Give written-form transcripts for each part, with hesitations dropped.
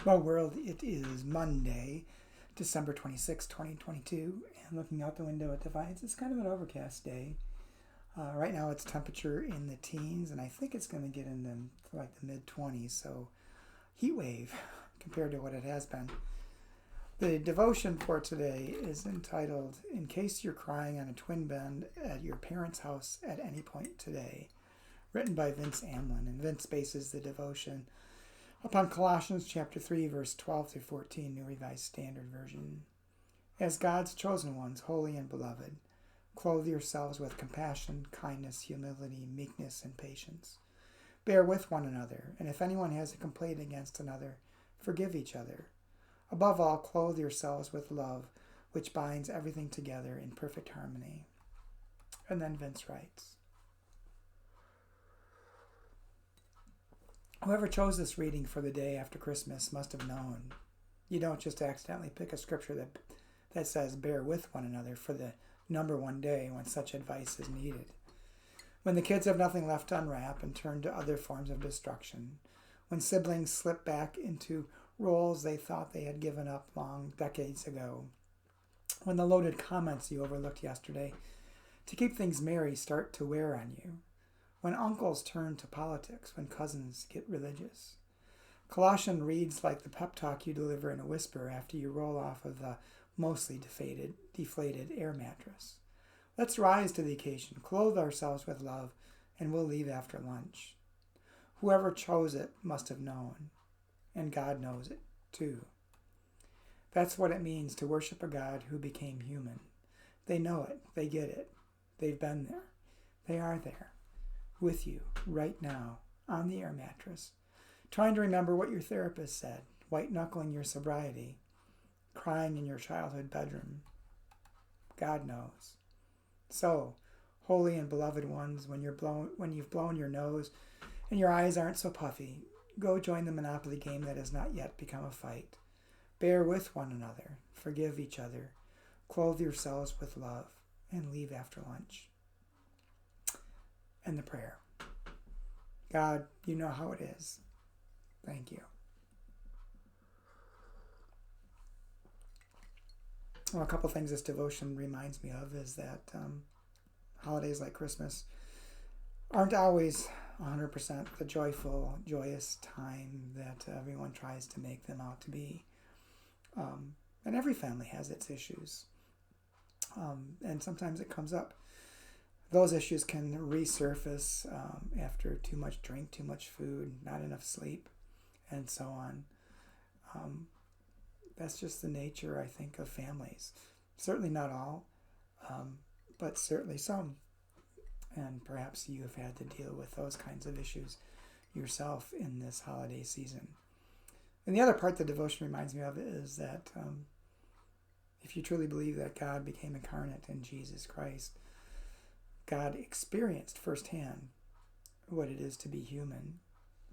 Well, world, it is Monday, December 26, 2022, and looking out the window at Defiance, it's kind of an overcast day. Right now it's temperature in the teens, and I think it's going to get into like the mid-20s, so heat wave compared to what it has been. The devotion for today is entitled, In Case You're Crying on a Twin Bed at Your Parents' House at Any Point Today, written by Vince Amlin, and Vince bases the devotion upon Colossians chapter 3, verse 12 through 14, New Revised Standard Version. As God's chosen ones, holy and beloved, clothe yourselves with compassion, kindness, humility, meekness, and patience. Bear with one another, and if anyone has a complaint against another, forgive each other. Above all, clothe yourselves with love, which binds everything together in perfect harmony. And then Vince writes, Whoever chose this reading for the day after Christmas must have known. You don't just accidentally pick a scripture that says, bear with one another for the number one day when such advice is needed. When the kids have nothing left to unwrap and turn to other forms of destruction. When siblings slip back into roles they thought they had given up long decades ago. When the loaded comments you overlooked yesterday to keep things merry start to wear on you. When uncles turn to politics, when cousins get religious. Colossians reads like the pep talk you deliver in a whisper after you roll off of the mostly deflated air mattress. Let's rise to the occasion, clothe ourselves with love, and we'll leave after lunch. Whoever chose it must have known, and God knows it too. That's what it means to worship a God who became human. They know it, they get it, they've been there, they are there. With you right now on the air mattress, trying to remember what your therapist said, white-knuckling your sobriety, crying in your childhood bedroom. God knows. So, holy and beloved ones, when you've blown your nose and your eyes aren't so puffy, go join the Monopoly game that has not yet become a fight. Bear with one another, forgive each other, clothe yourselves with love, and leave after lunch. And the prayer. God, you know how it is. Thank you. Well, a couple things this devotion reminds me of is that holidays like Christmas aren't always 100% the joyful, joyous time that everyone tries to make them out to be. And every family has its issues. And sometimes it comes up. Those issues can resurface after too much drink, too much food, not enough sleep, and so on. That's just the nature, I think, of families. Certainly not all, but certainly some. And perhaps you have had to deal with those kinds of issues yourself in this holiday season. And the other part the devotion reminds me of is that if you truly believe that God became incarnate in Jesus Christ, God experienced firsthand what it is to be human,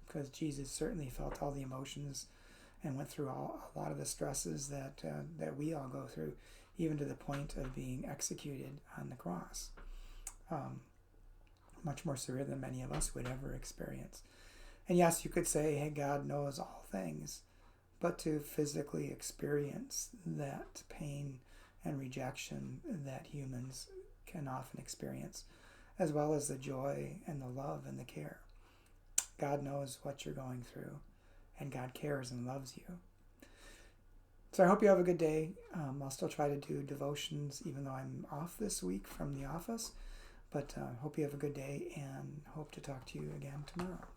because Jesus certainly felt all the emotions and went through a lot of the stresses that we all go through, even to the point of being executed on the cross. Much more severe than many of us would ever experience. And yes, you could say, hey, God knows all things, but to physically experience that pain and rejection that humans can often experience, as well as the joy and the love and the care. God knows what you're going through, and God cares and loves you. So I hope you have a good day. I'll still try to do devotions even though I'm off this week from the office, but hope you have a good day and hope to talk to you again tomorrow.